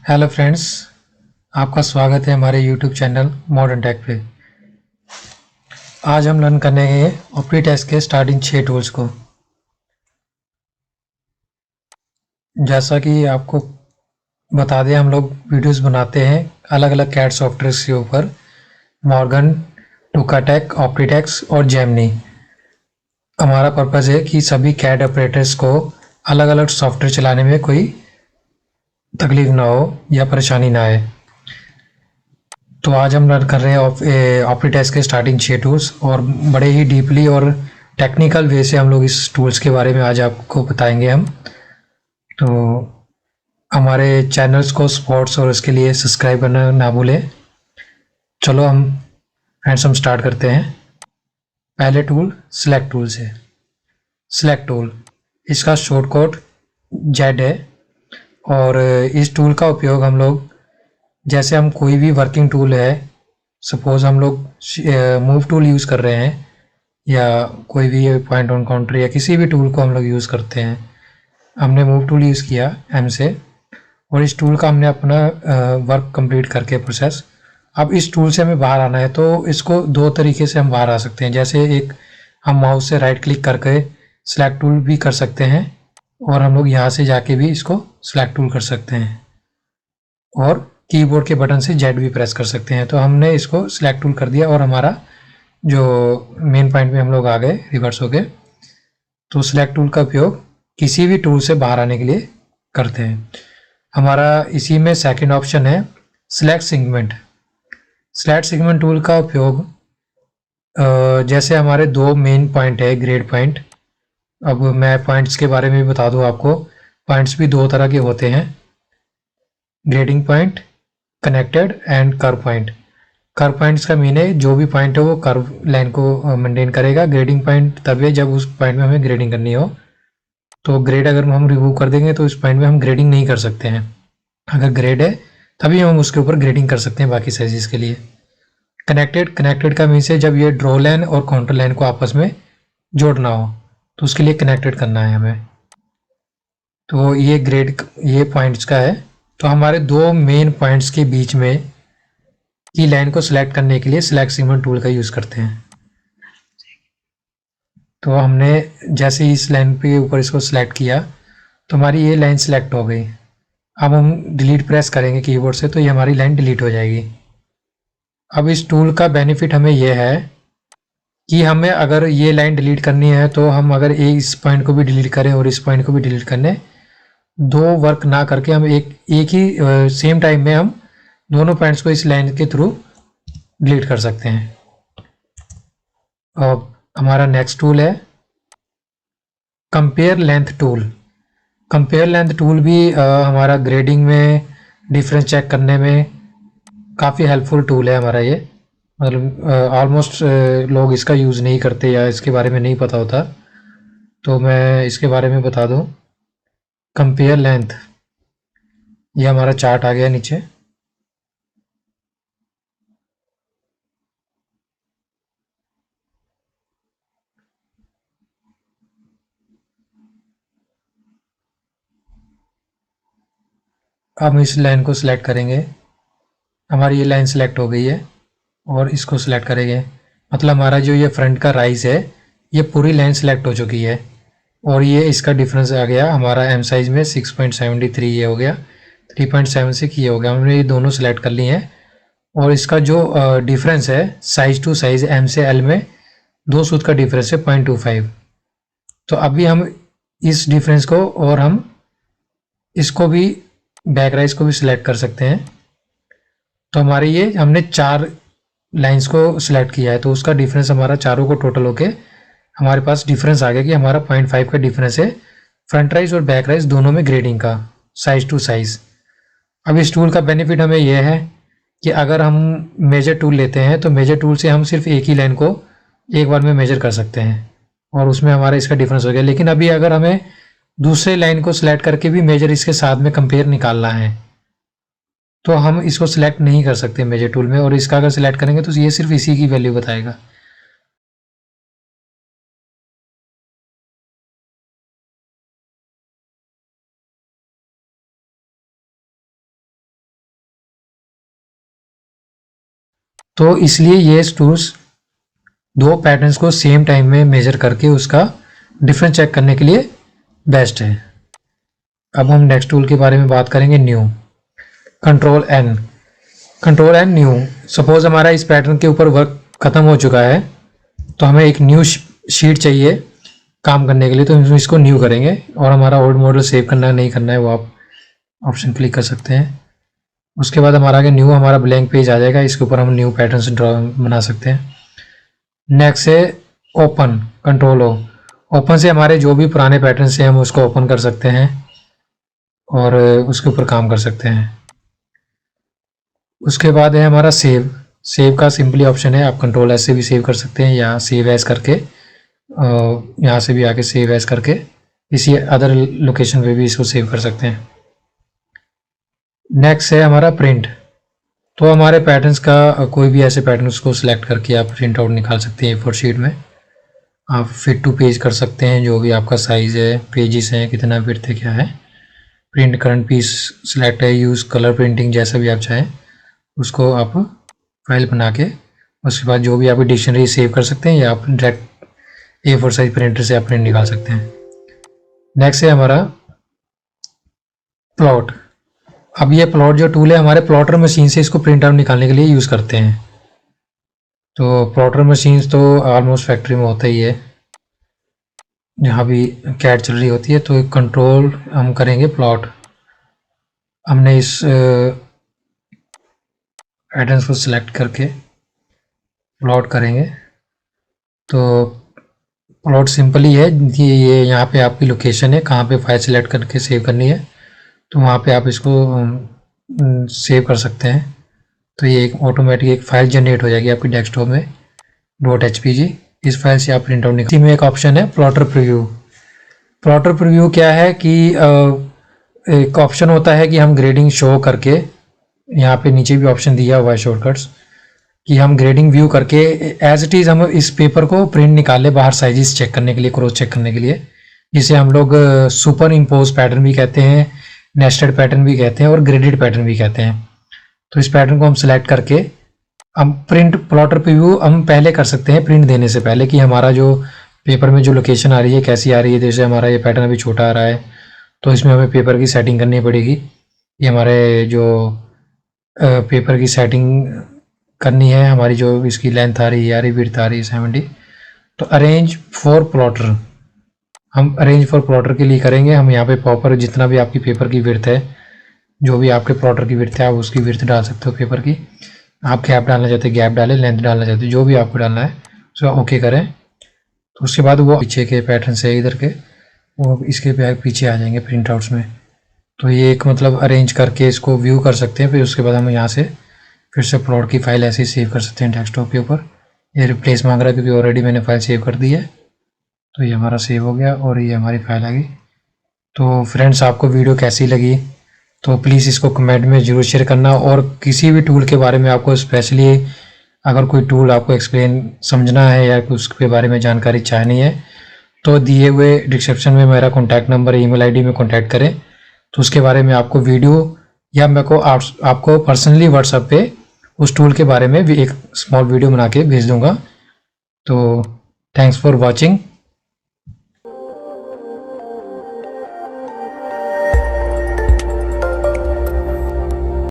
Hello friends, आपका स्वागत है हमारे यूट्यूब चैनल मॉडर्न टेक पे। आज हम लर्न करेंगे ऑप्टीडेस्क के स्टार्टिंग 6 टूल्स को। जैसा कि आपको बता दें, हम लोग वीडियोस बनाते हैं अलग अलग कैड सॉफ्टवेयर के ऊपर। मॉर्गन, टूकाटेक, ऑप्टीडेस्क और जेमिनी। हमारा पर्पज़ है कि सभी कैड ऑपरेटर्स को अलग अलग सॉफ्टवेयर चलाने में कोई तकलीफ ना हो या परेशानी ना आए। तो आज हम लर्न कर रहे हैं ऑप्टीडेस्क के स्टार्टिंग 6 टूल्स, और बड़े ही डीपली और टेक्निकल वे से हम लोग इस टूल्स के बारे में आज आपको बताएंगे हम। तो हमारे चैनल्स को सपोर्ट्स और इसके लिए सब्सक्राइब करना ना भूलें। चलो हम स्टार्ट करते हैं। पहले टूल सिलेक्ट टूल से। सिलेक्ट टूल, इसका शॉर्ट कोड जेड है। और इस टूल का उपयोग हम लोग, जैसे हम कोई भी वर्किंग टूल है, सपोज हम लोग मूव टूल यूज़ कर रहे हैं या कोई भी पॉइंट ऑन काउंटर या किसी भी टूल को हम लोग यूज़ करते हैं। हमने मूव टूल यूज़ किया एम से, और इस टूल का हमने अपना वर्क कंप्लीट करके प्रोसेस। अब इस टूल से हमें बाहर आना है, तो इसको दो तरीके से हम बाहर आ सकते हैं। जैसे एक, हम माउस से राइट क्लिक करके सिलेक्ट टूल भी कर सकते हैं, और हम लोग यहाँ से जाके भी इसको सिलेक्ट टूल कर सकते हैं, और कीबोर्ड के बटन से जेड भी प्रेस कर सकते हैं। तो हमने इसको सिलेक्ट टूल कर दिया, और हमारा जो मेन पॉइंट में हम लोग आ गए रिवर्स हो गए। तो सिलेक्ट टूल का उपयोग किसी भी टूल से बाहर आने के लिए करते हैं। हमारा इसी में सेकंड ऑप्शन है select segment. Select segment tool का उपयोग, जैसे हमारे दो मेन पॉइंट है, ग्रेड पॉइंट। अब मैं पॉइंट्स के बारे में भी बता दूं आपको। पॉइंट्स भी दो तरह के होते हैं, grading point, connected and curve point. Curve points का मीन है जो भी पॉइंट है वो कर्व लाइन को मेंटेन करेगा। ग्रेडिंग पॉइंट तब है जब उस पॉइंट में हमें ग्रेडिंग करनी हो। तो ग्रेड अगर हम रिमूव कर देंगे तो इस पॉइंट में हम ग्रेडिंग नहीं कर सकते हैं। अगर ग्रेड है तभी हम उसके ऊपर ग्रेडिंग कर सकते हैं बाकी साइजेस के लिए। कनेक्टेड, कनेक्टेड का मीन्स है जब ये ड्रॉ लाइन और काउंटर लाइन को आपस में जोड़ना हो, तो उसके लिए कनेक्टेड करना है हमें। तो ये ग्रेड, ये पॉइंट्स का है। तो हमारे दो मेन पॉइंट्स के बीच में की लाइन को सिलेक्ट करने के लिए सिलेक्ट सेगमेंट टूल का यूज़ करते हैं। तो हमने जैसे ही इस लाइन पे ऊपर इसको सिलेक्ट किया, तो हमारी ये लाइन सिलेक्ट हो गई। अब हम डिलीट प्रेस करेंगे कीबोर्ड से, तो ये हमारी लाइन डिलीट हो जाएगी। अब इस टूल का बेनिफिट हमें यह है कि हमें अगर ये लाइन डिलीट करनी है, तो हम अगर इस पॉइंट को भी डिलीट करें और इस पॉइंट को भी डिलीट करने, दो वर्क ना करके हम एक एक ही सेम टाइम में हम दोनों पॉइंट्स को इस लाइन के थ्रू डिलीट कर सकते हैं। अब हमारा नेक्स्ट टूल है compare length tool. Compare length tool भी हमारा ग्रेडिंग में डिफरेंस चेक करने में काफ़ी हेल्पफुल टूल है हमारा ये। मतलब ऑलमोस्ट लोग इसका यूज़ नहीं करते या इसके बारे में नहीं पता होता, तो मैं इसके बारे में बता दूं। कंपेयर लेंथ, ये हमारा चार्ट आ गया नीचे। अब हम इस लाइन को सिलेक्ट करेंगे। हमारी ये लाइन सिलेक्ट हो गई है, और इसको सिलेक्ट करेंगे। मतलब हमारा जो ये फ्रंट का राइज है, ये पूरी लाइन सिलेक्ट हो चुकी है। और ये इसका डिफरेंस आ गया हमारा एम साइज में 6.73, ये हो गया 3.76, ये हो गया। हमने ये दोनों सिलेक्ट कर लिए हैं। और इसका जो डिफरेंस है साइज टू साइज, एम से एल में 2 सूत का डिफरेंस है 0.25। तो अभी हम इस डिफरेंस को, और हम इसको भी, बैक राइज को भी सिलेक्ट कर सकते हैं। तो हमारे ये हमने 4 लाइंस को सिलेक्ट किया है, तो उसका डिफरेंस हमारा चारों को टोटल होके हमारे पास डिफरेंस आ गया कि हमारा 0.5 का डिफरेंस है फ्रंट राइज और बैक राइज दोनों में ग्रेडिंग का, साइज टू साइज। अब इस टूल का बेनिफिट हमें यह है कि अगर हम मेजर टूल लेते हैं, तो मेजर टूल से हम सिर्फ एक ही लाइन को एक बार में मेजर कर सकते हैं, और उसमें हमारा इसका डिफरेंस हो गया। लेकिन अभी अगर हमें दूसरे लाइन को सिलेक्ट करके भी मेजर इसके साथ में कंपेयर निकालना है, तो हम इसको सिलेक्ट नहीं कर सकते मेजर टूल में, और इसका अगर सिलेक्ट करेंगे तो ये सिर्फ इसी की वैल्यू बताएगा। तो इसलिए ये टूल्स दो पैटर्न्स को सेम टाइम में मेजर करके उसका डिफरेंस चेक करने के लिए बेस्ट है। अब हम नेक्स्ट टूल के बारे में बात करेंगे, new. Control N new. Suppose हमारा इस पैटर्न के ऊपर वर्क खत्म हो चुका है, तो हमें एक न्यू शीट चाहिए काम करने के लिए, तो हम इसको न्यू करेंगे। और हमारा ओल्ड मॉडल सेव करना है नहीं करना है वो आप ऑप्शन क्लिक कर सकते हैं। उसके बाद हमारा आगे न्यू हमारा ब्लैंक पेज आ जाएगा, इसके ऊपर हम न्यू पैटर्न से ड्रॉ बना सकते हैं। नेक्स्ट है ओपन, कंट्रोल ओ। ओपन से हमारे जो भी पुराने पैटर्न से हम उसको ओपन कर सकते हैं और उसके ऊपर काम कर सकते हैं। उसके बाद है हमारा सेव। सेव का सिंपली ऑप्शन है, आप कंट्रोल एस से भी सेव कर सकते हैं या सेव एज करके यहाँ से भी आके सेव एज करके किसी अदर लोकेशन पे भी इसको सेव कर सकते हैं। नेक्स्ट है हमारा प्रिंट। तो हमारे पैटर्न्स का कोई भी ऐसे पैटर्न्स को सिलेक्ट करके आप प्रिंट आउट निकाल सकते हैं A4 शीट में। आप फिट टू पेज कर सकते हैं, जो भी आपका साइज़ है, पेजेस हैं, कितना विड्थ है, क्या है। प्रिंट करंट पीस सिलेक्ट है, यूज़ कलर प्रिंटिंग, जैसा भी आप चाहें उसको आप फाइल बना के उसके बाद जो भी आप डिक्शनरी सेव कर सकते हैं या आप डायरेक्ट A4 साइज प्रिंटर से आप प्रिंट निकाल सकते हैं। नेक्स्ट है हमारा प्लॉट। अब ये प्लॉट जो टूल है हमारे प्लॉटर मशीन से इसको प्रिंट आउट निकालने के लिए यूज़ करते हैं। तो प्लॉटर मशीन्स तो ऑलमोस्ट फैक्ट्री में होता ही है, जहाँ भी कैट चल रही होती है। तो कंट्रोल हम करेंगे प्लॉट। हमने इस पैटर्न्स को सिलेक्ट करके प्लॉट करेंगे। तो प्लॉट सिंपल ही है, ये यहाँ पे आपकी लोकेशन है, कहाँ पे फाइल सिलेक्ट करके सेव करनी है, तो वहाँ पे आप इसको सेव कर सकते हैं। तो ये एक ऑटोमेटिक एक फ़ाइल जनरेट हो जाएगी आपकी डेस्कटॉप में .hpg। इस फाइल से आप प्रिंट आउट निकाल। इसी में एक ऑप्शन है प्लॉटर प्रीव्यू। प्लॉटर प्रीव्यू क्या है कि एक ऑप्शन होता है कि हम ग्रेडिंग शो करके, यहाँ पे नीचे भी ऑप्शन दिया हुआ है शॉर्टकट्स, कि हम ग्रेडिंग व्यू करके एज इट इज़ हम इस पेपर को प्रिंट निकाले बाहर साइजेस चेक करने के लिए, क्रॉस चेक करने के लिए, जिसे हम लोग सुपर इम्पोज पैटर्न भी कहते हैं, नेस्टेड पैटर्न भी कहते हैं और ग्रेडेड पैटर्न भी कहते हैं। तो इस पैटर्न को हम सिलेक्ट करके हम प्रिंट प्लॉटर प्रीव्यू हम पहले कर सकते हैं प्रिंट देने से पहले, कि हमारा जो पेपर में जो लोकेशन आ रही है कैसी आ रही है। जैसे हमारा ये पैटर्न अभी छोटा आ रहा है तो इसमें हमें पेपर की सेटिंग करनी पड़ेगी। ये हमारे जो पेपर की सेटिंग करनी है, हमारी जो इसकी लेंथ आ रही है विड्थ आ रही है 70। तो अरेंज फॉर प्लॉटर, हम अरेंज फॉर प्लॉटर के लिए करेंगे। हम यहाँ पे प्रॉपर जितना भी आपकी पेपर की विड्थ है, जो भी आपके प्लॉटर की विड्थ है आप उसकी विड्थ डाल सकते हो पेपर की। आप गैप डालना चाहते हैं गैप डालें, लेंथ डालना चाहते हैं जो भी आपको डालना है उसको ओके करें। तो उसके बाद वो पीछे के पैटर्न से इधर के वो इसके पीछे आ जाएंगे प्रिंट आउट्स में। तो ये एक मतलब अरेंज करके इसको व्यू कर सकते हैं। फिर उसके बाद हम यहाँ से फिर से प्लॉट की फाइल ऐसे ही सेव कर सकते हैं डेस्कटॉप के ऊपर। ये रिप्लेस मांग रहा है क्योंकि ऑलरेडी मैंने फाइल सेव कर दी है। तो ये हमारा सेव हो गया और ये हमारी फाइल आ गई। तो फ्रेंड्स, आपको वीडियो कैसी लगी तो प्लीज़ इसको कमेंट में ज़रूर शेयर करना। और किसी भी टूल के बारे में आपको स्पेशली अगर कोई टूल आपको एक्सप्लेन समझना है या उसके बारे में जानकारी चाहनी है तो दिए हुए डिस्क्रिप्शन में मेरा कॉन्टैक्ट नंबर, ईमेल आईडी में कॉन्टैक्ट करें। तो उसके बारे में आपको वीडियो या मेरे को आपको पर्सनली व्हाट्सएप पे उस टूल के बारे में भी एक स्मॉल वीडियो बना के भेज दूँगा। तो थैंक्स फॉर वॉचिंग।